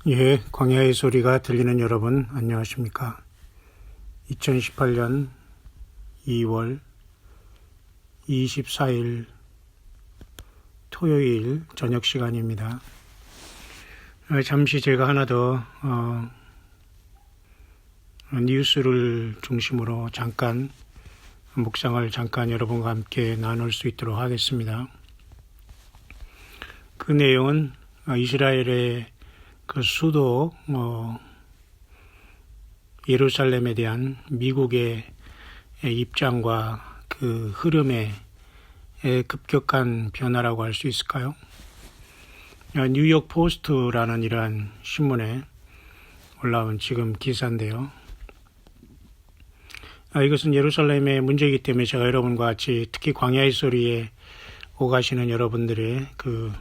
예, 광야의 소리가 들리는 여러분 안녕하십니까? 2018년 2월 24일 토요일 저녁 시간입니다. 잠시 제가 하나 더 뉴스를 중심으로 잠깐 묵상을 여러분과 함께 나눌 수 있도록 하겠습니다. 그 내용은 이스라엘의 그 수도 예루살렘에 대한 미국의 입장과 그 흐름의 급격한 변화라고 할 수 있을까요? 뉴욕 포스트라는 이러한 신문에 올라온 지금 기사인데요. 이것은 예루살렘의 문제이기 때문에 제가 여러분과 같이 특히 광야의 소리에 오가시는 여러분들의 그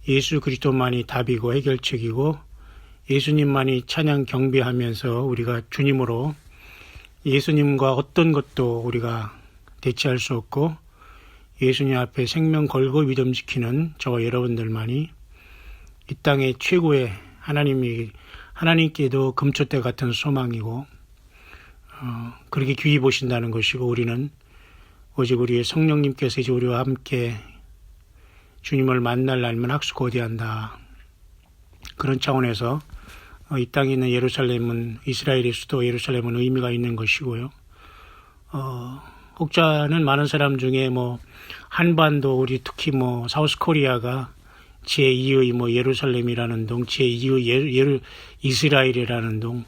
예수 그리스도만이 답이고 해결책이고 예수님만이 찬양 경배하면서 우리가 주님으로 예수님과 어떤 것도 우리가 대체할 수 없고 예수님 앞에 생명 걸고 믿음지키는 저와 여러분들만이 이 땅의 최고의 하나님께도 금초대 같은 소망이고 그렇게 귀히 보신다는 것이고 우리는 오직 우리의 성령님께서 이제 우리와 함께 주님을 만날 날만 학수고대한다. 그런 차원에서 이 땅에 있는 예루살렘은 이스라엘의 수도 예루살렘은 의미가 있는 것이고요. 혹자는 많은 사람 중에 한반도 우리 특히 사우스코리아가 제2의 예루살렘이라는 동, 제2의 이스라엘이라는 동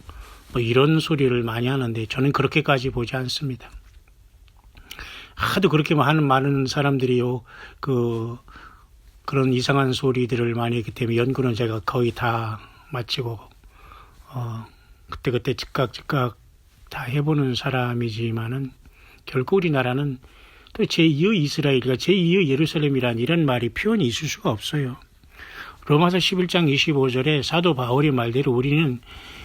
이런 소리를 많이 하는데 저는 그렇게까지 보지 않습니다. 하도 그렇게 하는 많은 사람들이요 그런 이상한 소리들을 많이 했기 때문에 연구는 제가 거의 다 마치고 그때 즉각 다 해보는 사람이지만은 결국 우리나라는 또 제2의 이스라엘과 제2의 예루살렘이란 이런 말이 표현이 있을 수가 없어요. 로마서 11장 25절에 사도 바울의 말대로 우리는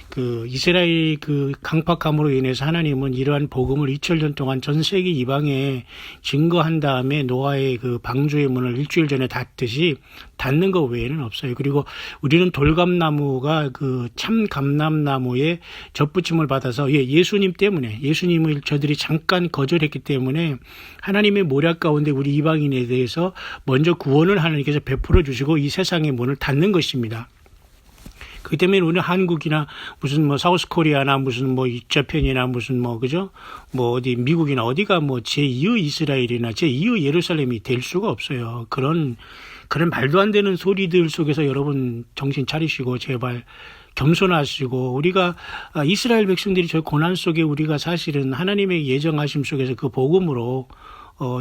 그 이스라엘 그 강팍함으로 인해서 하나님은 이러한 복음을 2000년 동안 전 세계 이방에 증거한 다음에 노아의 그 방주의 문을 일주일 전에 닫듯이 닫는 것 외에는 없어요. 그리고 우리는 돌감나무가 그 참 감람나무에 접붙임을 받아서 예수님 때문에 예수님을 저들이 잠깐 거절했기 때문에 하나님의 모략 가운데 우리 이방인에 대해서 먼저 구원을 하나님께서 베풀어 주시고 이 세상의 문을 닫는 것입니다. 그 때문에 우리는 한국이나 무슨 사우스코리아나 무슨 저편이나 무슨 그죠? 어디 미국이나 어디가 제2의 이스라엘이나 제2의 예루살렘이 될 수가 없어요. 그런 말도 안 되는 소리들 속에서 여러분 정신 차리시고 제발 겸손하시고 우리가 이스라엘 백성들이 저 고난 속에 우리가 사실은 하나님의 예정하심 속에서 그 복음으로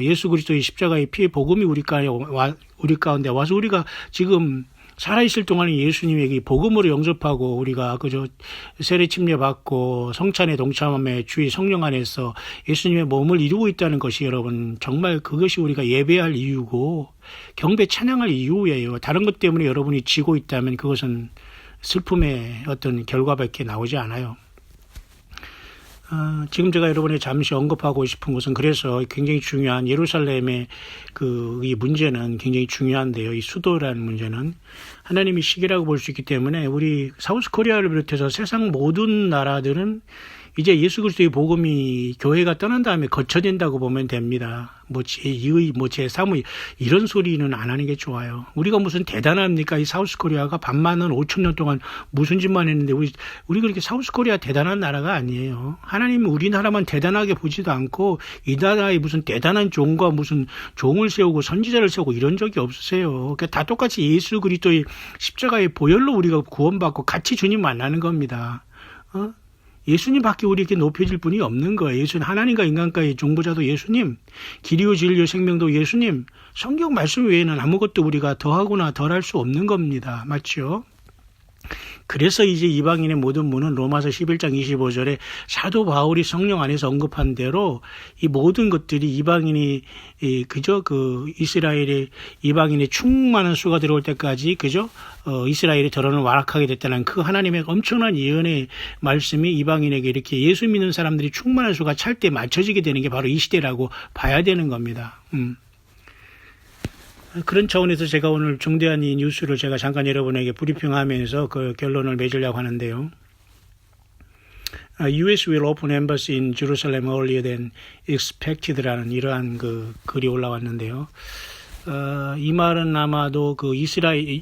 예수 그리스도의 십자가의 피의 복음이 우리 가운데 와서 우리가 지금 살아있을 동안에 예수님에게 복음으로 영접하고 우리가 세례 침례받고 성찬에 동참함에 주의 성령 안에서 예수님의 몸을 이루고 있다는 것이 여러분 정말 그것이 우리가 예배할 이유고 경배 찬양할 이유예요. 다른 것 때문에 여러분이 지고 있다면 그것은 슬픔의 어떤 결과밖에 나오지 않아요. 지금 제가 여러분에 잠시 언급하고 싶은 것은 그래서 굉장히 중요한 예루살렘의 이 문제는 굉장히 중요한데요. 이 수도라는 문제는 하나님의 시기라고 볼 수 있기 때문에 우리 사우스코리아를 비롯해서 세상 모든 나라들은 이제 예수 그리스도의 복음이 교회가 떠난 다음에 거쳐진다고 보면 됩니다. 제2의, 제3의 이런 소리는 안 하는 게 좋아요. 우리가 무슨 대단합니까? 이 사우스코리아가 반만은 5,000년 동안 무슨 짓만 했는데 우리 그렇게 사우스코리아 대단한 나라가 아니에요. 하나님은 우리나라만 대단하게 보지도 않고 이 나라에 무슨 대단한 종과 무슨 종을 세우고 선지자를 세우고 이런 적이 없으세요. 그러니까 다 똑같이 예수 그리스도의 십자가의 보혈로 우리가 구원받고 같이 주님 만나는 겁니다. 예수님밖에 우리에게 높여질 분이 없는 거예요. 예수님 하나님과 인간과의 중보자도 예수님, 길이요 진리요 생명도 예수님, 성경 말씀 외에는 아무것도 우리가 더하거나 덜할 수 없는 겁니다. 맞죠? 그래서 이제 이방인의 모든 문은 로마서 11장 25절에 사도 바울이 성령 안에서 언급한 대로 이 모든 것들이 이방인이 이스라엘의 이방인의 충만한 수가 들어올 때까지 이스라엘의 덜어는 완악하게 됐다는 그 하나님의 엄청난 예언의 말씀이 이방인에게 이렇게 예수 믿는 사람들이 충만한 수가 찰 때 맞춰지게 되는 게 바로 이 시대라고 봐야 되는 겁니다. 그런 차원에서 제가 오늘 중대한 이 뉴스를 제가 잠깐 여러분에게 브리핑하면서 그 결론을 맺으려고 하는데요. US will open embassy in Jerusalem earlier than expected라는 이러한 그 글이 올라왔는데요. 이 말은 아마도 그 이스라엘,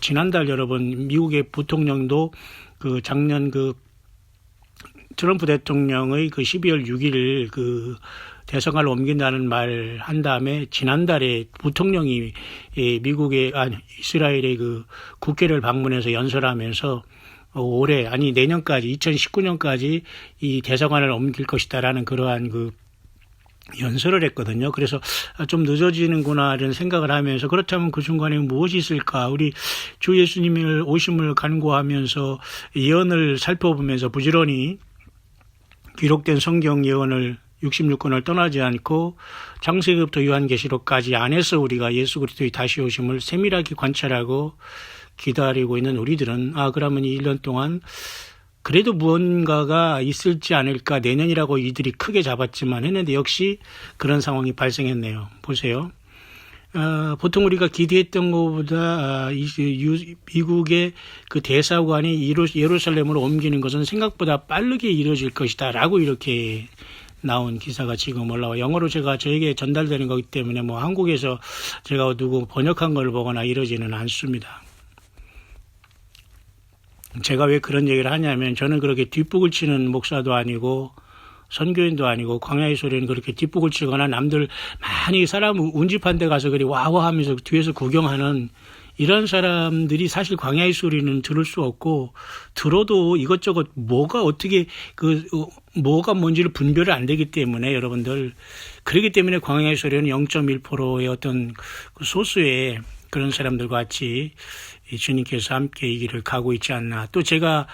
지난달 여러분, 미국의 부통령도 그 작년 그 트럼프 대통령의 그 12월 6일 그 대성을 옮긴다는 말 한 다음에 지난달에 부통령이 이스라엘의 그 국회를 방문해서 연설하면서 올해 내년까지 2019년까지 이 대사관을 옮길 것이다라는 그러한 그 연설을 했거든요. 그래서 좀 늦어지는구나 이런 생각을 하면서 그렇다면 그 중간에 무엇이 있을까? 우리 주 예수님을 오심을 간구하면서 예언을 살펴보면서 부지런히 기록된 성경 예언을 66권을 떠나지 않고 창세기부터 요한계시록까지 안에서 우리가 예수 그리스도의 다시 오심을 세밀하게 관찰하고 기다리고 있는 우리들은 그러면 이 1년 동안 그래도 무언가가 있을지 않을까 내년이라고 이들이 크게 잡았지만 했는데 역시 그런 상황이 발생했네요. 보세요. 보통 우리가 기대했던 것보다 미국의 그 대사관이 예루살렘으로 옮기는 것은 생각보다 빠르게 이루어질 것이다 라고 이렇게 나온 기사가 지금 올라와. 영어로 저에게 전달되는 거기 때문에 뭐 한국에서 제가 누구 번역한 걸 보거나 이러지는 않습니다. 제가 왜 그런 얘기를 하냐면 저는 그렇게 뒷북을 치는 목사도 아니고 선교인도 아니고 광야의 소리는 그렇게 뒷북을 치거나 남들 많이 사람 운집한 데 가서 그리 와와 하면서 뒤에서 구경하는 이런 사람들이 사실 광야의 소리는 들을 수 없고 들어도 이것저것 뭐가 뭔지를 분별을 안 되기 때문에 여러분들 그렇기 때문에 광야의 소리는 0.1%의 어떤 소수의 그런 사람들과 같이 주님께서 함께 이 길을 가고 있지 않나. 또 제가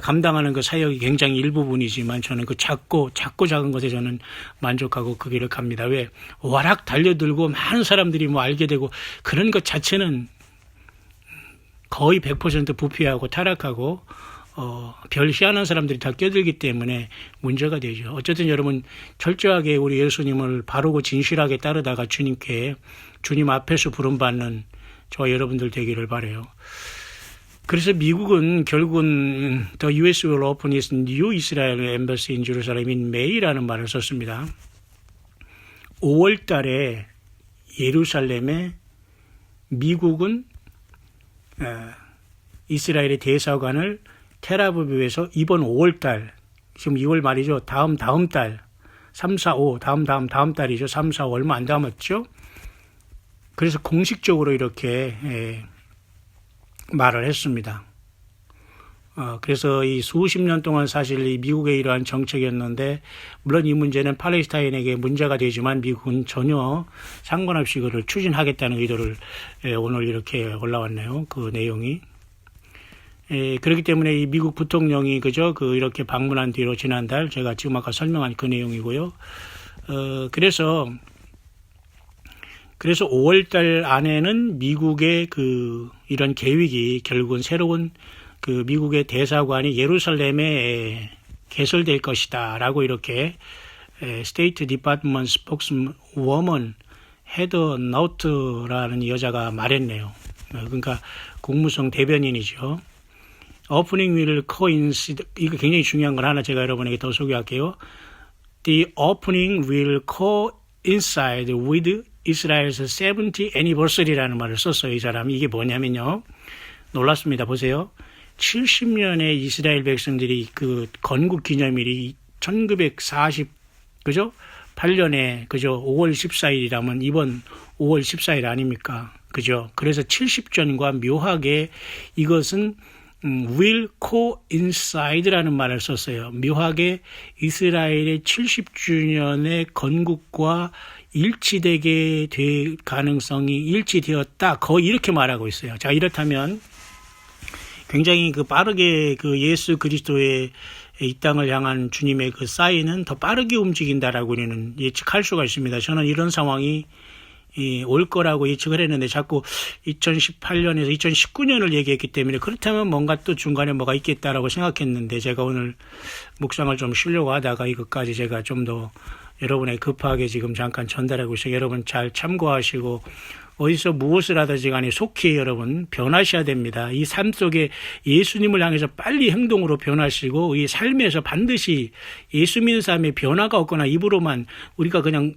감당하는 그 사역이 굉장히 일부분이지만 저는 그 작고 작은 것에 저는 만족하고 그 길을 갑니다. 왜? 와락 달려들고 많은 사람들이 뭐 알게 되고 그런 것 자체는 거의 100% 부패하고 타락하고 별 희한한 사람들이 다 껴들기 때문에 문제가 되죠. 어쨌든 여러분 철저하게 우리 예수님을 바르고 진실하게 따르다가 주님 앞에서 부름받는 저와 여러분들 되기를 바라요. 그래서 미국은 결국은 The US will open its new Israel embassy in Jerusalem in May라는 말을 썼습니다. 5월 달에 예루살렘에 미국은 이스라엘의 대사관을 텔아비브에서 이번 5월 달, 지금 2월 말이죠. 다음 달, 3, 4, 5, 다음 달이죠. 3, 4, 5 얼마 안 남았죠. 그래서 공식적으로 이렇게 말을 했습니다. 그래서 이 수십 년 동안 사실 이 미국의 이러한 정책이었는데 물론 이 문제는 팔레스타인에게 문제가 되지만 미국은 전혀 상관없이 그를 추진하겠다는 의도를 오늘 이렇게 올라왔네요. 그 내용이. 그렇기 때문에 이 미국 부통령이 이렇게 방문한 뒤로 지난달 제가 지금 아까 설명한 그 내용이고요. 그래서 5월달 안에는 미국의 이런 계획이 결국은 새로운 미국의 대사관이 예루살렘에 개설될 것이다라고 이렇게 스테이트 디파트먼트 스포크스워먼 헤더 나우트라는 여자가 말했네요. 그러니까 국무성 대변인이죠. Opening will coincide. 이거 굉장히 중요한 건 하나 제가 여러분에게 더 소개할게요. The opening will coincide with Israel's 70th anniversary라는 말을 썼어요. 이 사람이. 이게 뭐냐면요. 놀랐습니다. 보세요. 70년의 이스라엘 백성들이 건국 기념일이 1948년에 5월 14일이라면 이번 5월 14일 아닙니까? 그죠? 그래서 70전과 묘하게 이것은 will coincide라는 말을 썼어요. 묘하게 이스라엘의 70주년의 건국과 일치되게 될 가능성이 일치되었다. 거의 이렇게 말하고 있어요. 자, 이렇다면 굉장히 빠르게 예수 그리스도의 이 땅을 향한 주님의 사인은 더 빠르게 움직인다라고 우리는 예측할 수가 있습니다. 저는 이런 상황이 올 거라고 예측을 했는데 자꾸 2018년에서 2019년을 얘기했기 때문에 그렇다면 뭔가 또 중간에 뭐가 있겠다라고 생각했는데 제가 오늘 묵상을 좀 쉬려고 하다가 이것까지 제가 좀 더 여러분의 급하게 지금 잠깐 전달하고 있어요. 여러분 잘 참고하시고 어디서 무엇을 하든지 간에 속히 여러분 변하셔야 됩니다. 이 삶 속에 예수님을 향해서 빨리 행동으로 변하시고 이 삶에서 반드시 예수 믿는 사람의 변화가 없거나 입으로만 우리가 그냥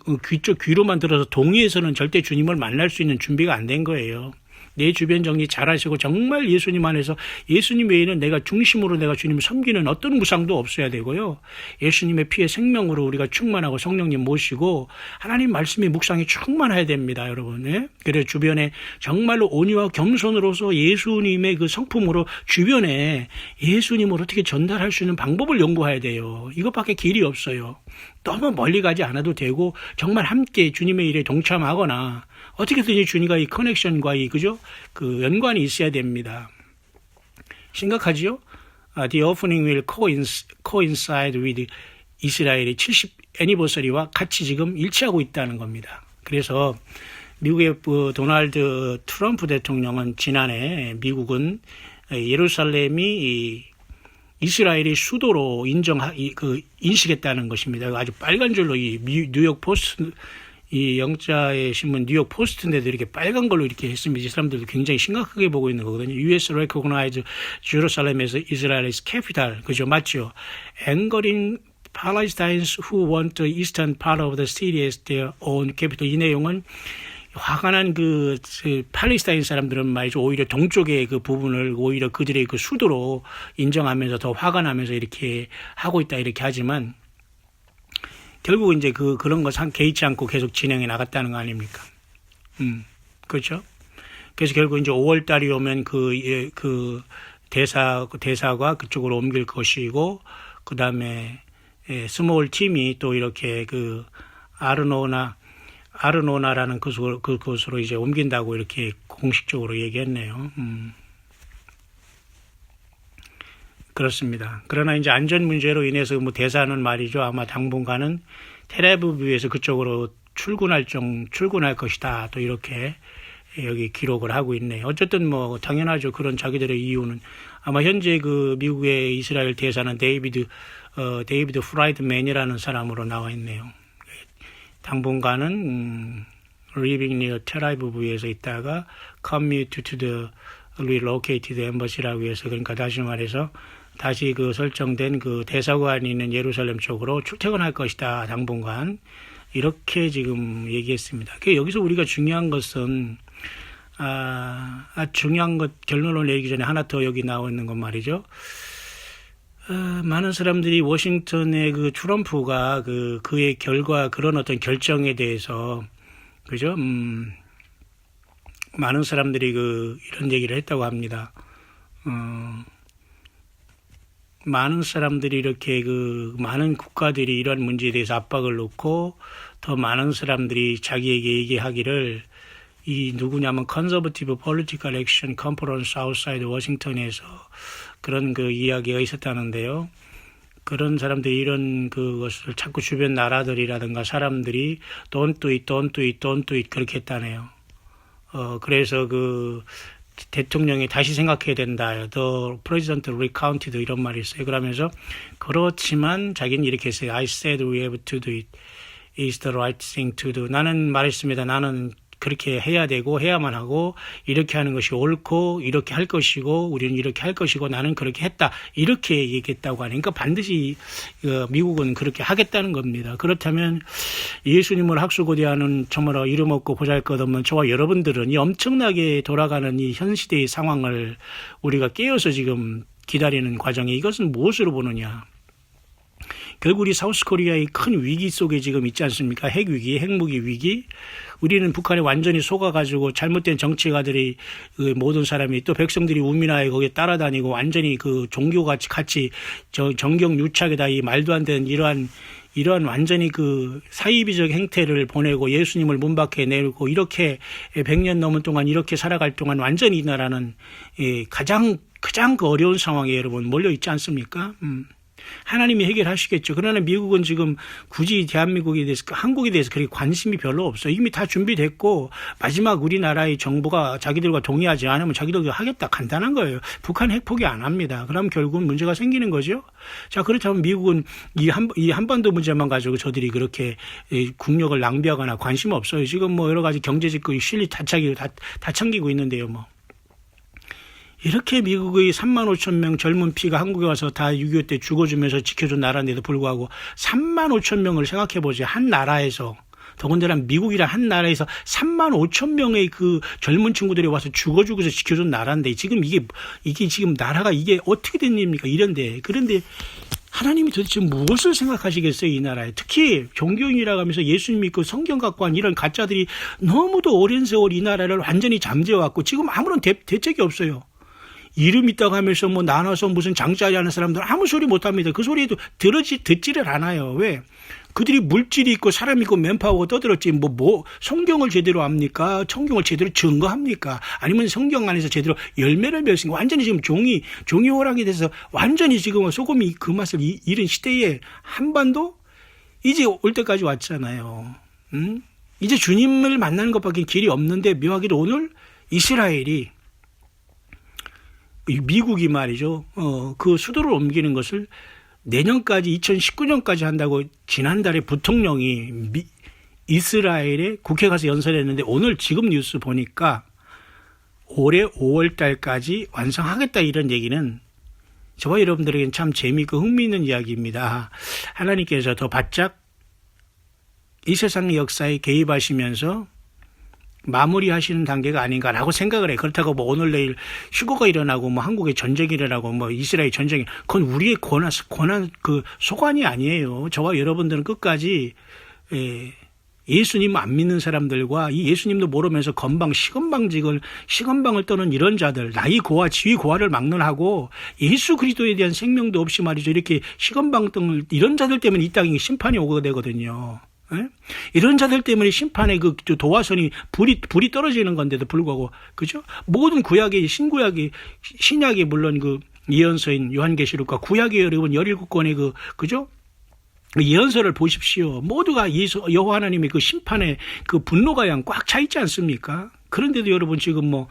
귀로만 들어서 동의해서는 절대 주님을 만날 수 있는 준비가 안 된 거예요. 내 주변 정리 잘하시고 정말 예수님 안에서 예수님 외에는 내가 중심으로 내가 주님을 섬기는 어떤 무상도 없어야 되고요. 예수님의 피의 생명으로 우리가 충만하고 성령님 모시고 하나님 말씀의 묵상이 충만해야 됩니다, 여러분. 네? 그래서 주변에 정말로 온유와 겸손으로서 예수님의 그 성품으로 주변에 예수님을 어떻게 전달할 수 있는 방법을 연구해야 돼요. 이것밖에 길이 없어요. 너무 멀리 가지 않아도 되고 정말 함께 주님의 일에 동참하거나 어떻게든지 주님과 이 커넥션과 그 연관이 있어야 됩니다. 심각하지요? The opening will coincide with 이스라엘의 70 애니버서리와 같이 지금 일치하고 있다는 겁니다. 그래서 미국의 도널드 트럼프 대통령은 지난해 미국은 예루살렘이 이스라엘의 수도로 인식했다는 것입니다. 아주 빨간 줄로 이 뉴욕 포스트 이 영자의 신문 뉴욕 포스트인데도 이렇게 빨간 걸로 이렇게 했습니다. 이 사람들도 굉장히 심각하게 보고 있는 거거든요. US recognized Jerusalem as Israel's capital. 그죠? 맞죠? Angering Palestinians who want the eastern part of the city as their own capital. 이 내용은 화가 난 그 팔레스타인 사람들은 말이죠. 오히려 동쪽의 그 부분을 오히려 그들의 그 수도로 인정하면서 더 화가 나면서 이렇게 하고 있다 이렇게 하지만 결국 이제 그런 거 개의치 않고 계속 진행해 나갔다는 거 아닙니까? 그렇죠? 그래서 결국 이제 5월 달이 오면 그 대사가 그쪽으로 옮길 것이고, 그 다음에 스몰 팀이 또 이렇게 그 아르노나라는 그곳으로 이제 옮긴다고 이렇게 공식적으로 얘기했네요. 그렇습니다. 그러나 이제 안전 문제로 인해서 대사는 말이죠. 아마 당분간은 텔아비브에서 그쪽으로 출근할 것이다. 또 이렇게 여기 기록을 하고 있네요. 어쨌든 당연하죠. 그런 자기들의 이유는 아마 현재 그 미국의 이스라엘 대사는 데이비드 프라이드맨이라는 사람으로 나와 있네요. 당분간은 living near 텔아비브에서 있다가 commute to the relocated embassy라고 해서 그러니까 다시 말해서 다시 그 설정된 그 대사관이 있는 예루살렘 쪽으로 출퇴근할 것이다. 당분간 이렇게 지금 얘기했습니다. 여기서 우리가 중요한 것은 중요한 것 결론을 내리기 전에 하나 더 여기 나와 있는 건 말이죠. 많은 사람들이 워싱턴의 그 트럼프가 그의 결과 그런 어떤 결정에 대해서 그죠? 많은 사람들이 이런 얘기를 했다고 합니다. 많은 사람들이 이렇게 많은 국가들이 이런 문제에 대해서 압박을 놓고 더 많은 사람들이 자기에게 얘기하기를 이 누구냐면 컨서버티브 폴리티컬 액션 컨퍼런스 아웃사이드 워싱턴에서 그런 이야기가 있었다는데요. 그런 사람들이 이런 그것을 자꾸 주변 나라들이라든가 사람들이 don't do it 그렇게 했다네요. 그래서 대통령이 다시 생각해야 된다. The president recounted 이런 말이 있어요. 그러면서 그렇지만 자기는 이렇게 했어요. I said we have to do it. It's the right thing to do. 나는 말했습니다. 나는 그렇게 해야 되고 해야만 하고 이렇게 하는 것이 옳고 이렇게 할 것이고 우리는 이렇게 할 것이고 나는 그렇게 했다. 이렇게 얘기했다고 하니까 반드시 미국은 그렇게 하겠다는 겁니다. 그렇다면 예수님을 학수고대하는 정말 이름 없고 보잘것없는 저와 여러분들은 이 엄청나게 돌아가는 이 현 시대의 상황을 우리가 깨어서 지금 기다리는 과정에 이것은 무엇으로 보느냐. 결국 우리 사우스코리아의 큰 위기 속에 지금 있지 않습니까? 핵위기, 핵무기 위기. 우리는 북한에 완전히 속아가지고 잘못된 정치가들이 모든 사람이 또 백성들이 우민화에 거기에 따라다니고 완전히 종교같이 정경유착에다 이 말도 안 되는 이러한 완전히 사이비적 행태를 보내고 예수님을 문 밖에 내고 이렇게 100년 넘은 동안 이렇게 살아갈 동안 완전히 이 나라는 가장 어려운 상황에 여러분 몰려 있지 않습니까? 하나님이 해결하시겠죠. 그러나 미국은 지금 굳이 대한민국에 대해서, 한국에 대해서 그렇게 관심이 별로 없어요. 이미 다 준비됐고 마지막 우리나라의 정부가 자기들과 동의하지 않으면 자기들도 하겠다. 간단한 거예요. 북한 핵 포기 안 합니다. 그럼 결국은 문제가 생기는 거죠. 자, 그렇다면 미국은 이 한반도 문제만 가지고 저들이 그렇게 국력을 낭비하거나 관심 없어요. 지금 뭐 여러 가지 경제적 실리 다 챙기고 있는데요. 뭐. 이렇게 미국의 3만 5천 명 젊은 피가 한국에 와서 다 6.25 때 죽어주면서 지켜준 나라인데도 불구하고 3만 5천 명을 생각해보세요. 한 나라에서. 더군다나 미국이란 한 나라에서 3만 5천 명의 그 젊은 친구들이 와서 죽어주고서 지켜준 나라인데 지금 이게 지금 나라가 이게 어떻게 된 일입니까? 그런데 하나님이 도대체 무엇을 생각하시겠어요, 이 나라에? 특히 종교인이라고 하면서 예수님 믿고 성경 갖고 한 이런 가짜들이 너무도 오랜 세월 이 나라를 완전히 잠재워왔고 지금 아무런 대책이 없어요. 이름 있다고 하면서 뭐 나눠서 무슨 장짜리 하는 사람들 아무 소리 못 합니다. 그 소리도 듣지를 않아요. 왜? 그들이 물질이 있고 사람 있고 맨파워가 떠들었지 뭐 성경을 제대로 합니까? 성경을 제대로 증거합니까? 아니면 성경 안에서 제대로 열매를 맺습니까? 완전히 지금 종이 호랑이 돼서 완전히 지금 소금이 그 맛을 잃은 시대에 한반도 이제 올 때까지 왔잖아요. 이제 주님을 만나는 것밖에 길이 없는데 묘하게도 오늘 이스라엘이 미국이 말이죠. 그 수도를 옮기는 것을 내년까지 2019년까지 한다고 지난달에 부통령이 이스라엘에 국회 가서 연설했는데 오늘 지금 뉴스 보니까 올해 5월 달까지 완성하겠다 이런 얘기는 저와 여러분들에게는 참 재미있고 흥미있는 이야기입니다. 하나님께서 더 바짝 이 세상의 역사에 개입하시면서 마무리하시는 단계가 아닌가라고 생각을 해. 그렇다고 뭐 오늘 내일 휴거가 일어나고 뭐 한국에 전쟁이 일어나고 뭐 이스라엘 전쟁이 그건 우리의 권한 그 소관이 아니에요. 저와 여러분들은 끝까지 예수님 안 믿는 사람들과 이 예수님도 모르면서 시건방을 떠는 이런 자들, 나이 고와 지위 고하를 막론하고 예수 그리스도에 대한 생명도 없이 말이죠. 이렇게 시건방 등을 이런 자들 때문에 이 땅에 심판이 오게 되거든요. 예? 이런 자들 때문에 심판의 그 도화선이 불이 떨어지는 건데도 불구하고 그죠? 모든 구약의 신약의 물론 그 예언서인 요한계시록과 구약의 여러분 17권의 그죠? 예언서를 보십시오. 모두가 여호와 하나님의 그 심판의 그 분노가 꽉 차 있지 않습니까? 그런데도 여러분 지금 뭐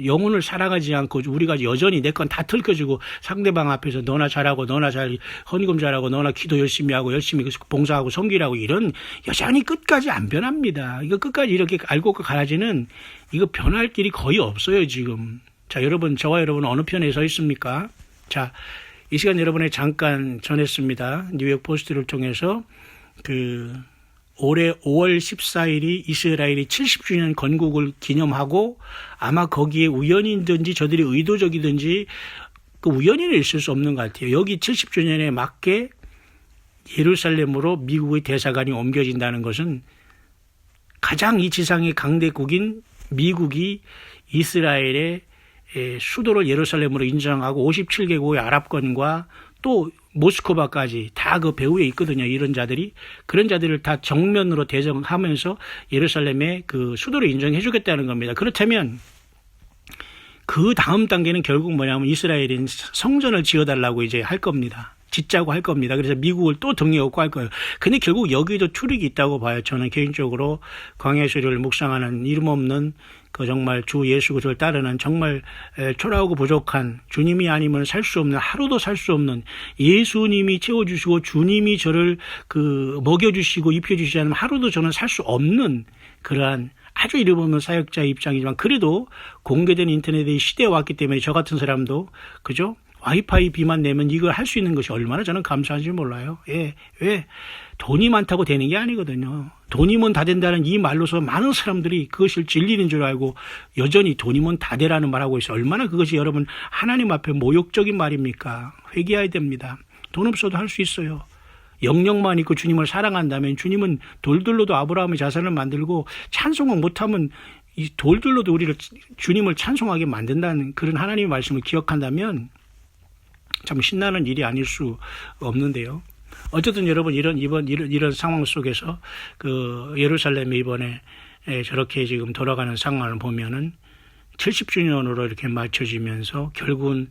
영혼을 사랑하지 않고 우리가 여전히 내 건 다 들켜주고 상대방 앞에서 너나 잘하고 너나 잘 헌금 잘하고 너나 기도 열심히 하고 열심히 봉사하고 섬기라고 이런 여전히 끝까지 안 변합니다. 이거 끝까지 이렇게 알고 가라지는 이거 변할 길이 거의 없어요 지금. 자 여러분 저와 여러분 어느 편에 서 있습니까? 자 이 시간 여러분에 잠깐 전했습니다. 뉴욕 포스트를 통해서 올해 5월 14일이 이스라엘이 70주년 건국을 기념하고 아마 거기에 우연이든지 저들이 의도적이든지 그 우연히는 있을 수 없는 것 같아요. 여기 70주년에 맞게 예루살렘으로 미국의 대사관이 옮겨진다는 것은 가장 이 지상의 강대국인 미국이 이스라엘의 수도를 예루살렘으로 인정하고 57개국의 아랍권과 또 모스크바까지 다 그 배후에 있거든요. 이런 자들이 그런 자들을 다 정면으로 대정하면서 예루살렘의 그 수도를 인정해 주겠다는 겁니다. 그렇다면 그 다음 단계는 결국 뭐냐면 이스라엘인 성전을 지어달라고 이제 할 겁니다. 짓자고 할 겁니다. 그래서 미국을 또 등에 업고 할 거예요. 근데 결국 여기도 트릭이 있다고 봐요. 저는 개인적으로 광야시를 묵상하는 이름 없는 그 정말 주 예수 그리스도를 따르는 정말 초라하고 부족한 주님이 아니면 살 수 없는 하루도 살 수 없는 예수님이 채워주시고 주님이 저를 먹여주시고 입혀주시지 않으면 하루도 저는 살 수 없는 그러한 아주 이름 없는 사역자의 입장이지만 그래도 공개된 인터넷의 시대에 왔기 때문에 저 같은 사람도 그죠? 와이파이 비만 내면 이걸 할 수 있는 것이 얼마나 저는 감사한지 몰라요. 왜? 돈이 많다고 되는 게 아니거든요. 돈이면 다 된다는 이 말로서 많은 사람들이 그것을 진리인 줄 알고 여전히 돈이면 다 되라는 말하고 있어요. 얼마나 그것이 여러분 하나님 앞에 모욕적인 말입니까? 회개해야 됩니다. 돈 없어도 할 수 있어요. 영령만 있고 주님을 사랑한다면 주님은 돌들로도 아브라함의 자산을 만들고 찬송을 못하면 이 돌들로도 우리를 주님을 찬송하게 만든다는 그런 하나님의 말씀을 기억한다면 참 신나는 일이 아닐 수 없는데요. 어쨌든 여러분 이런 상황 속에서 그 예루살렘이 이번에 저렇게 지금 돌아가는 상황을 보면은 70주년으로 이렇게 맞춰지면서 결국은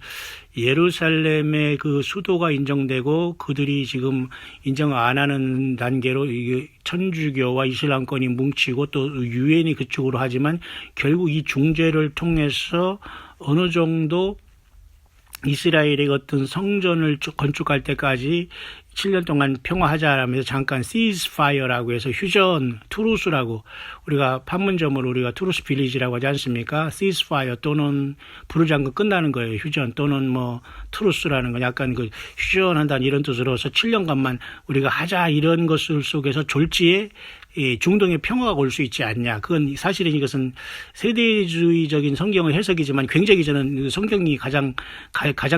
예루살렘의 그 수도가 인정되고 그들이 지금 인정 안 하는 단계로 이게 천주교와 이슬람권이 뭉치고 또 유엔이 그쪽으로 하지만 결국 이 중재를 통해서 어느 정도 이스라엘의 어떤 성전을 건축할 때까지 7년 동안 평화하자라면서 잠깐 ceasefire라고 해서 휴전, 투루스라고 우리가 판문점으로 우리가 투루스 빌리지라고 하지 않습니까? ceasefire 또는 부르장급 끝나는 거예요. 휴전 또는 뭐 투루스라는 건 약간 그 휴전한다는 이런 뜻으로서 7년간만 우리가 하자 이런 것을 속에서 졸지에 중동의 평화가 올 수 있지 않냐. 그건 사실은 이것은 세대주의적인 성경의 해석이지만 굉장히 저는 성경이 가장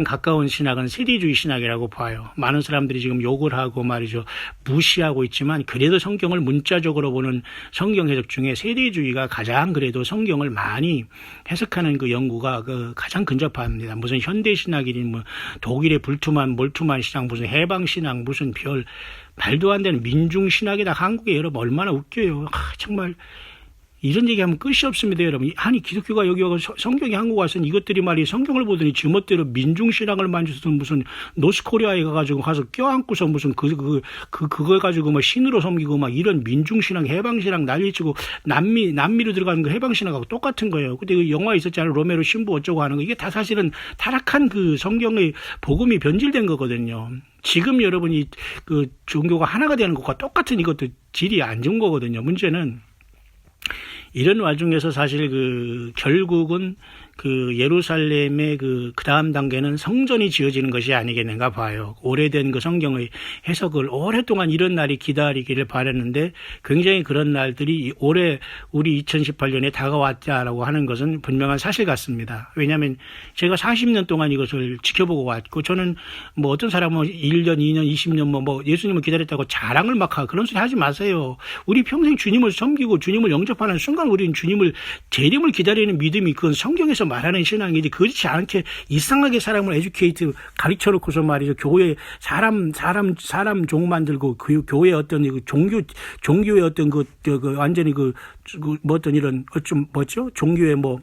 가까운 신학은 세대주의 신학이라고 봐요. 많은 사람들이 지금 욕을 하고 말이죠. 무시하고 있지만 그래도 성경을 문자적으로 보는 성경 해석 중에 세대주의가 가장 그래도 성경을 많이 해석하는 그 연구가 가장 근접합니다. 무슨 현대 신학이니 뭐 독일의 불투만 몰투만 신학 무슨 해방 신학 무슨 별 말도 안 되는 민중신학이다. 한국에 여러분 얼마나 웃겨요. 정말 이런 얘기하면 끝이 없습니다. 여러분. 아니 기독교가 여기 와서 성경이 한국 와서는 이것들이 말이 성경을 보더니 지멋대로 민중신학을 만져서 무슨 노스코리아에 가가지고 가서 껴안고서 무슨 그걸 가지고 뭐 신으로 섬기고 막 이런 민중신학 해방신학 난리치고 남미로 들어가는 거 해방신학하고 똑같은 거예요. 근데 그 영화 있었잖아요. 로메로 신부 어쩌고 하는 거. 이게 다 사실은 타락한 그 성경의 복음이 변질된 거거든요. 지금 여러분이 그 종교가 하나가 되는 것과 똑같은 이것도 질이 안 좋은 거거든요. 문제는 이런 와중에서 사실 결국은 예루살렘의 그 다음 단계는 성전이 지어지는 것이 아니겠는가 봐요. 오래된 그 성경의 해석을 오랫동안 이런 날이 기다리기를 바랐는데 굉장히 그런 날들이 올해 우리 2018년에 다가왔다라고 하는 것은 분명한 사실 같습니다. 왜냐하면 제가 40년 동안 이것을 지켜보고 왔고 저는 뭐 어떤 사람은 1년, 2년, 20년 뭐 예수님을 기다렸다고 자랑을 막 하고 그런 소리 하지 마세요. 우리 평생 주님을 섬기고 주님을 영접하는 순간 우리는 주님을 재림을 기다리는 믿음이 그건 성경에서 말하는 신앙이지 그렇지 않게 이상하게 사람을 에듀케이트 가르쳐 놓고서 말이죠. 교회 사람 종 만들고 그 교회 어떤 종교의 어떤 완전히 뭐 어떤 이런 뭐죠? 종교의 뭐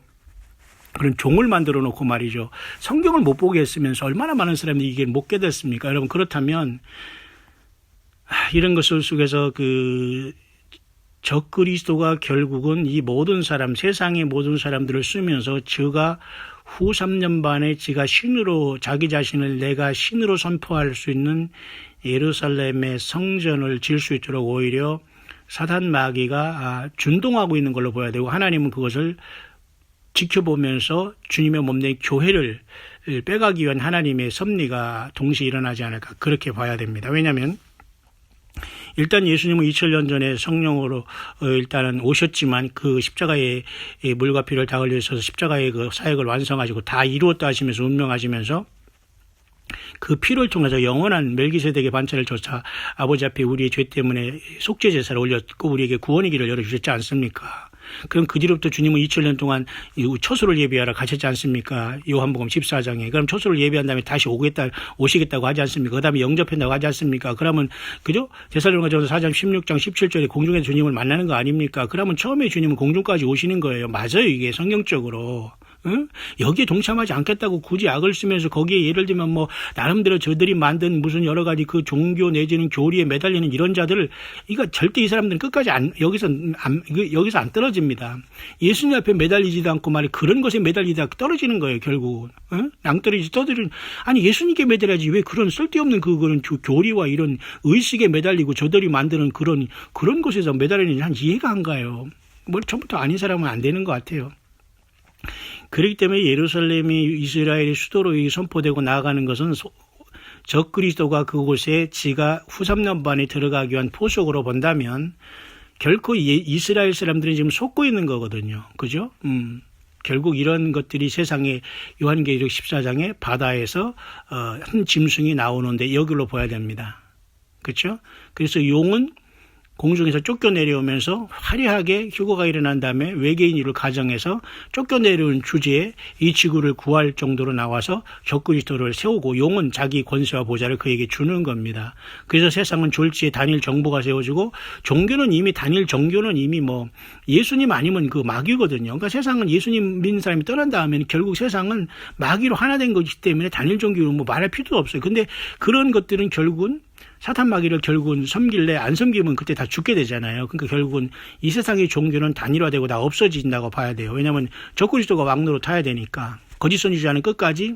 그런 종을 만들어 놓고 말이죠. 성경을 못 보게 했으면서 얼마나 많은 사람들이 이게 못 깨닫습니까? 여러분 그렇다면 이런 것을 속에서 적그리스도가 결국은 이 모든 사람, 세상의 모든 사람들을 쓰면서 저가 후 3년 반에 지가 신으로 자기 자신을 내가 신으로 선포할 수 있는 예루살렘의 성전을 지을 수 있도록 오히려 사단 마귀가 준동하고 있는 걸로 보여야 되고 하나님은 그것을 지켜보면서 주님의 몸된 교회를 빼가기 위한 하나님의 섭리가 동시에 일어나지 않을까 그렇게 봐야 됩니다. 왜냐하면 일단 예수님은 2000년 전에 성령으로 일단은 오셨지만 그 십자가의 물과 피를 다 흘려서 십자가의 그 사역을 완성하시고 다 이루었다 하시면서 운명하시면서 그 피를 통해서 영원한 멜기세덱의 반차를 조차 아버지 앞에 우리의 죄 때문에 속죄 제사를 올렸고 우리에게 구원의 길을 열어주셨지 않습니까? 그럼 그 뒤로부터 주님은 2000년 동안 초소를 예비하러 가셨지 않습니까? 요한복음 14장에. 그럼 초소를 예비한 다음에 다시 오시겠다고 하지 않습니까? 그 다음에 영접한다고 하지 않습니까? 그러면, 그죠? 데살로니가전서 4장 16장 17절에 공중에서 주님을 만나는 거 아닙니까? 그러면 처음에 주님은 공중까지 오시는 거예요. 맞아요, 이게 성경적으로. 응? 여기에 동참하지 않겠다고 굳이 악을 쓰면서 거기에 예를 들면 뭐 나름대로 저들이 만든 무슨 여러 가지 그 종교 내지는 교리에 매달리는 이런 자들을 이거 절대 이 사람들은 끝까지 여기서 안 떨어집니다. 예수님 앞에 매달리지도 않고 말이 그런 것에 매달리다 떨어지는 거예요 결국은. 응? 낭떠러지 떠들은 아니 예수님께 매달려야지 왜 그런 쓸데없는 그런 교리와 이런 의식에 매달리고 저들이 만드는 그런 것에서 매달리는지 한 이해가 안 가요. 뭐 처음부터 아닌 사람은 안 되는 것 같아요. 그렇기 때문에 예루살렘이 이스라엘의 수도로 선포되고 나아가는 것은 적그리스도가 그곳에 지가 후 3년 반에 들어가기 위한 포석으로 본다면 결코 이스라엘 사람들이 지금 속고 있는 거거든요. 그죠? 결국 이런 것들이 세상에 요한계시록 14장에 바다에서 한 짐승이 나오는데 여기로 봐야 됩니다. 그렇죠? 그래서 용은 공중에서 쫓겨내려오면서 화려하게 휴거가 일어난 다음에 외계인을 가정해서 쫓겨내려온 주제에 이 지구를 구할 정도로 나와서 적그리스도를 세우고 용은 자기 권세와 보좌를 그에게 주는 겁니다. 그래서 세상은 졸지에 단일 정부가 세워지고 단일 종교는 이미 뭐 예수님 아니면 그 마귀거든요. 그러니까 세상은 예수님 믿는 사람이 떠난 다음에는 결국 세상은 마귀로 하나 된 것이기 때문에 단일 종교로 뭐 말할 필요도 없어요. 근데 그런 것들은 결국은 사탄 마귀를 결국은 섬길래 안 섬기면 그때 다 죽게 되잖아요. 그러니까 결국은 이 세상의 종교는 단일화되고 다 없어진다고 봐야 돼요. 왜냐하면 적그리스도가 왕노로 타야 되니까. 거짓 선지자는 끝까지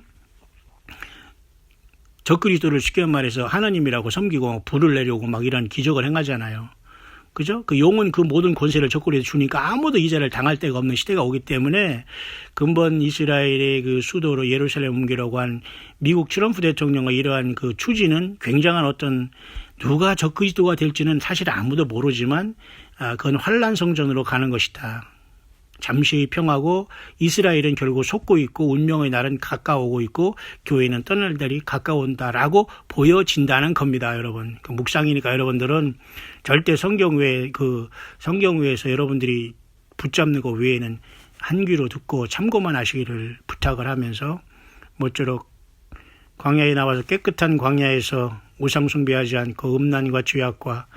적그리스도를 쉽게 말해서 하나님이라고 섬기고 불을 내려오고 막 이런 기적을 행하잖아요. 그죠? 그 용은 그 모든 권세를 적그리스도에 주니까 아무도 이자를 당할 데가 없는 시대가 오기 때문에 근본 이스라엘의 그 수도로 예루살렘 옮기려고 한 미국 트럼프 대통령의 이러한 그 추진은 굉장한 어떤 누가 적그리스도가 될지는 사실 아무도 모르지만 그건 환란 성전으로 가는 것이다. 잠시 평하고 이스라엘은 결국 속고 있고 운명의 날은 가까워오고 있고 교회는 떠날 날이 가까운다라고 보여진다는 겁니다, 여러분. 그 묵상이니까 여러분들은 절대 성경 외에서 여러분들이 붙잡는 것 외에는 한 귀로 듣고 참고만 하시기를 부탁을 하면서 모쪼록 광야에 나와서 깨끗한 광야에서 우상 숭배하지 않고 음란과 죄악과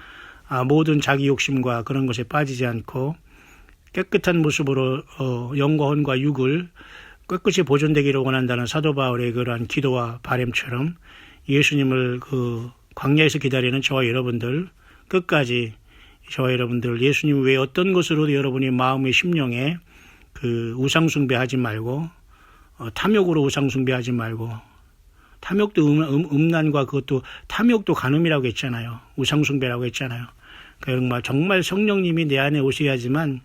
모든 자기 욕심과 그런 것에 빠지지 않고 깨끗한 모습으로 영과 혼과 육을 깨끗이 보존되기를 원한다는 사도 바울의 그러한 기도와 바람처럼 예수님을 그 광야에서 기다리는 저와 여러분들 끝까지 저와 여러분들 예수님 외에 어떤 것으로도 여러분이 마음의 심령에 그 우상 숭배하지 말고 탐욕으로 우상 숭배하지 말고 탐욕도 음란과 그것도 탐욕도 간음이라고 했잖아요. 우상 숭배라고 했잖아요. 그러니까 정말 성령님이 내 안에 오셔야지만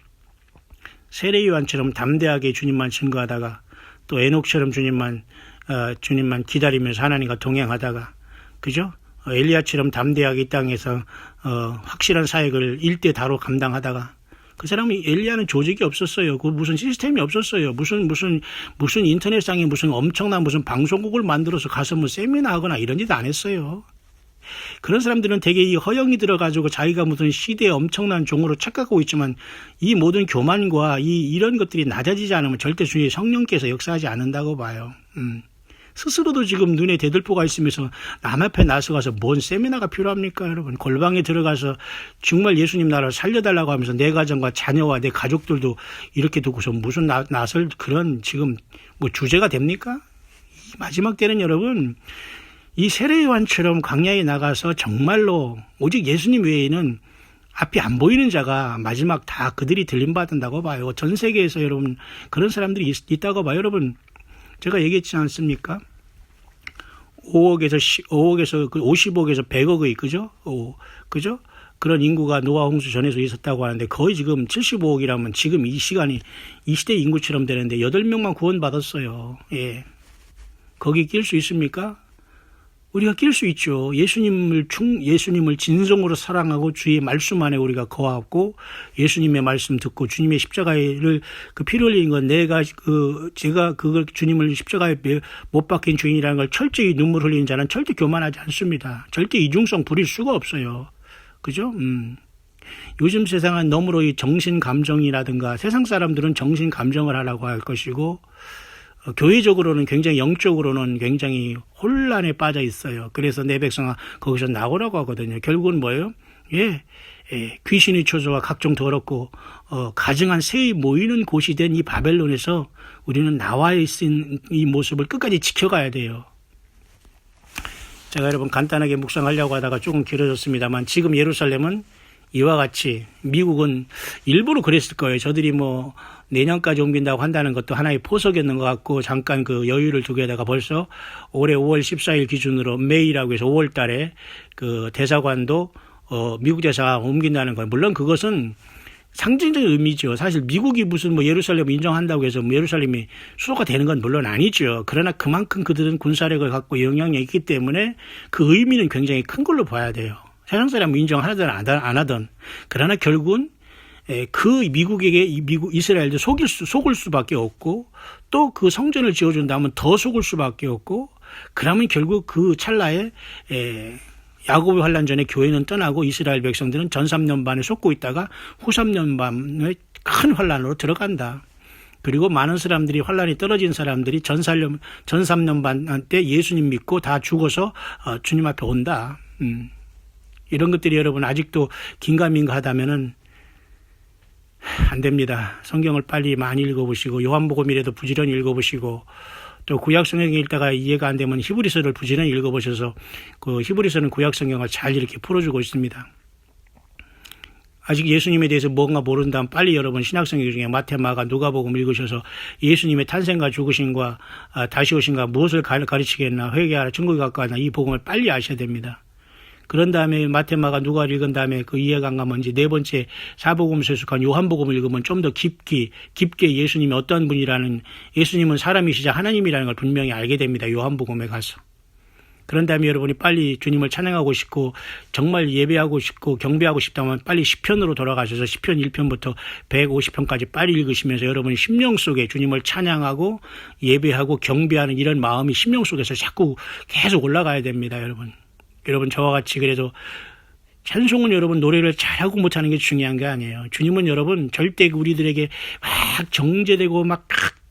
세례 요한처럼 담대하게 주님만 증거하다가 또 에녹처럼 주님만 기다리면서 하나님과 동행하다가 그죠? 엘리야처럼 담대하게 이 땅에서 확실한 사역을 일대다로 감당하다가 그 사람이 엘리야는 조직이 없었어요. 그 무슨 시스템이 없었어요. 무슨 인터넷상에 무슨 엄청난 무슨 방송국을 만들어서 가서 뭐 세미나 하거나 이런 짓 안 했어요. 그런 사람들은 되게 이 허영이 들어가지고 자기가 무슨 시대의 엄청난 종으로 착각하고 있지만 이 모든 교만과 이런 것들이 낮아지지 않으면 절대 주의 성령께서 역사하지 않는다고 봐요. 스스로도 지금 눈에 대들보가 있으면서 남 앞에 나서가서 뭔 세미나가 필요합니까, 여러분? 골방에 들어가서 정말 예수님 나라를 살려달라고 하면서 내 가정과 자녀와 내 가족들도 이렇게 두고서 무슨 나설 그런 지금 뭐 주제가 됩니까? 이 마지막 때는 여러분 이 세례 요한처럼 광야에 나가서 정말로 오직 예수님 외에는 앞이 안 보이는 자가 마지막 다 그들이 들림받는다고 봐요. 전 세계에서 여러분 그런 사람들이 있다고 봐요. 여러분 제가 얘기했지 않습니까? 5억에서 50억에서 100억의 그죠? 그런 인구가 노아 홍수 전에서 있었다고 하는데 거의 지금 75억이라면 지금 이 시대 인구처럼 되는데 8명만 구원받았어요. 예. 거기 낄 수 있습니까? 우리가 낄 수 있죠. 예수님을 진정으로 사랑하고 주의 말씀 안에 우리가 거하고 예수님의 말씀 듣고 주님의 십자가를 그 피를 흘린 건 제가 그걸 주님을 십자가에 못 박힌 주인이라는 걸 철저히 눈물 흘리는 자는 절대 교만하지 않습니다. 절대 이중성 부릴 수가 없어요. 그죠? 요즘 세상은 너무로 이 정신 감정이라든가 세상 사람들은 정신 감정을 하라고 할 것이고 교회적으로는 굉장히 영적으로는 굉장히 혼란에 빠져 있어요. 그래서 내 백성아 거기서 나오라고 하거든요. 결국은 뭐예요? 귀신의 초조와 각종 더럽고 가증한 새이 모이는 곳이 된 이 바벨론에서 우리는 나와 있는 이 모습을 끝까지 지켜가야 돼요. 제가 여러분 간단하게 묵상하려고 하다가 조금 길어졌습니다만 지금 예루살렘은 이와 같이 미국은 일부러 그랬을 거예요. 저들이 뭐 내년까지 옮긴다고 한다는 것도 하나의 포석이었는 것 같고 잠깐 그 여유를 두게 하다가 벌써 올해 5월 14일 기준으로 메이라고 해서 5월 달에 그 대사관도 미국 대사관 옮긴다는 거예요. 물론 그것은 상징적인 의미죠. 사실 미국이 무슨 뭐 예루살렘 인정한다고 해서 뭐 예루살렘이 수도가 되는 건 물론 아니죠. 그러나 그만큼 그들은 군사력을 갖고 영향력이 있기 때문에 그 의미는 굉장히 큰 걸로 봐야 돼요. 세상 사람 인정하든 안 하든. 그러나 결국은 그 미국에게 이스라엘도 속을 수밖에 없고 또 그 성전을 지어준다면 더 속을 수밖에 없고 그러면 결국 그 찰나에 야곱의 환란 전에 교회는 떠나고 이스라엘 백성들은 전 3년반에 속고 있다가 후 3년반에 큰 환란으로 들어간다. 그리고 많은 사람들이 환란이 떨어진 사람들이 전 3년반 때 예수님 믿고 다 죽어서 주님 앞에 온다. 이런 것들이 여러분 아직도 긴가민가 하다면은 안 됩니다. 성경을 빨리 많이 읽어보시고 요한복음이라도 부지런히 읽어보시고 또 구약성경 읽다가 이해가 안 되면 히브리서를 부지런히 읽어보셔서 그 히브리서는 구약성경을 잘 이렇게 풀어주고 있습니다. 아직 예수님에 대해서 뭔가 모른다면 빨리 여러분 신약성경 중에 마태, 마가, 누가복음 읽으셔서 예수님의 탄생과 죽으심과 다시 오심과 무엇을 가르치겠나 회개하라 천국에 가까웠나 이 복음을 빨리 아셔야 됩니다. 그런 다음에 마태, 마가, 누가를 읽은 다음에 그 이해가 안 가면 이제 네 번째 사복음서에 속한 요한복음을 읽으면 좀 더 깊게 예수님이 어떤 분이라는 예수님은 사람이시자 하나님이라는 걸 분명히 알게 됩니다. 요한복음에 가서. 그런 다음에 여러분이 빨리 주님을 찬양하고 싶고 정말 예배하고 싶고 경배하고 싶다면 빨리 시편으로 돌아가셔서 시편 1편부터 150편까지 빨리 읽으시면서 여러분이 심령 속에 주님을 찬양하고 예배하고 경배하는 이런 마음이 심령 속에서 자꾸 계속 올라가야 됩니다. 여러분 저와 같이 그래도 찬송은 여러분 노래를 잘하고 못하는 게 중요한 게 아니에요. 주님은 여러분 절대 우리들에게 막 정제되고 막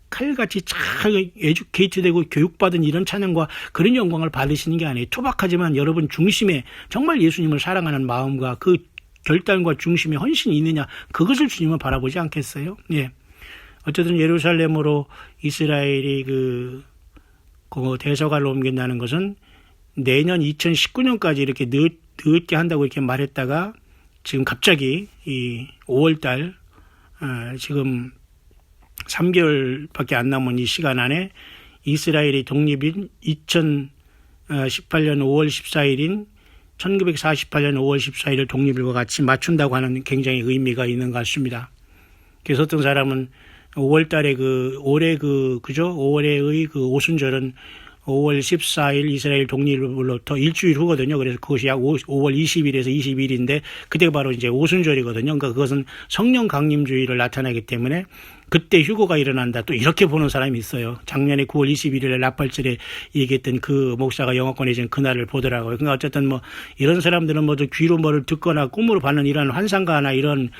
칼같이 잘 에듀케이트되고 교육받은 이런 찬양과 그런 영광을 받으시는 게 아니에요. 투박하지만 여러분 중심에 정말 예수님을 사랑하는 마음과 그 결단과 중심에 헌신이 있느냐 그것을 주님은 바라보지 않겠어요? 예. 어쨌든 예루살렘으로 이스라엘이 그 대서관로 옮긴다는 것은 내년 2019년까지 이렇게 늦게 한다고 이렇게 말했다가 지금 갑자기 이 5월달 지금 3개월밖에 안 남은 이 시간 안에 이스라엘이 독립인 2018년 5월 14일인 1948년 5월 14일을 독립일과 같이 맞춘다고 하는 굉장히 의미가 있는 것 같습니다. 그래서 어떤 사람은 5월 달에 올해 그죠? 5월의 그 오순절은 5월 14일 이스라엘 독립으로부터 일주일 후거든요. 그래서 그것이 약 5월 20일에서 22일인데 그때가 바로 이제 오순절이거든요. 그러니까 그것은 성령 강림주의를 나타내기 때문에 그때 휴거가 일어난다. 또 이렇게 보는 사람이 있어요. 작년에 9월 21일에 라팔절에 얘기했던 그 목사가 영어권에 지금 그날을 보더라고요. 그러니까 어쨌든 뭐 이런 사람들은 모두 귀로 뭐를 듣거나 꿈으로 받는 이런 환상가나 이런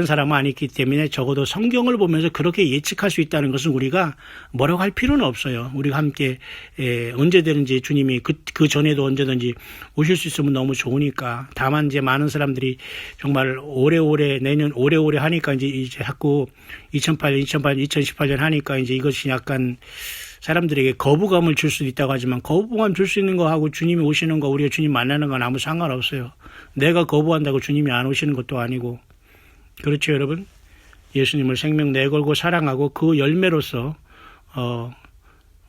사람은 아니기 때문에 적어도 성경을 보면서 그렇게 예측할 수 있다는 것은 우리가 뭐라고 할 필요는 없어요. 우리가 함께 언제든지 주님이 그 전에도 언제든지 오실 수 있으면 너무 좋으니까. 다만 이제 많은 사람들이 정말 내년 오래오래 하니까 이제 자꾸 2018년 하니까 이제 이것이 약간 사람들에게 거부감을 줄 수도 있다고 하지만 거부감 줄 수 있는 거하고 주님이 오시는 거 우리가 주님 만나는 건 아무 상관없어요. 내가 거부한다고 주님이 안 오시는 것도 아니고. 그렇죠 여러분. 예수님을 생명 내걸고 사랑하고 그 열매로서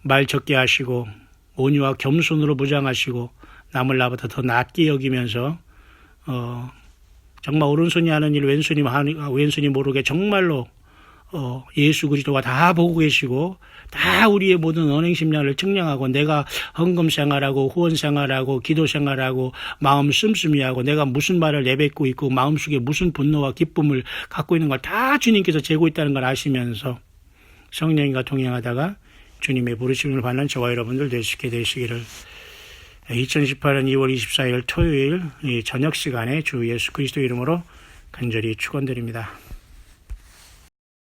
말 적게 하시고 온유와 겸손으로 무장하시고 남을 나보다 더 낫게 여기면서 정말 오른손이 하는 일 왼손이 모르게 정말로 예수 그리스도가 다 보고 계시고 다 우리의 모든 언행심량을 측량하고 내가 헌금 생활하고 후원 생활하고 기도 생활하고 마음 씀씀이 하고 내가 무슨 말을 내뱉고 있고 마음속에 무슨 분노와 기쁨을 갖고 있는 걸 다 주님께서 재고 있다는 걸 아시면서 성령님과 동행하다가 주님의 부르심을 받는 저와 여러분들 되시기를 2018년 2월 24일 토요일 저녁 시간에 주 예수 그리스도 이름으로 간절히 축원드립니다.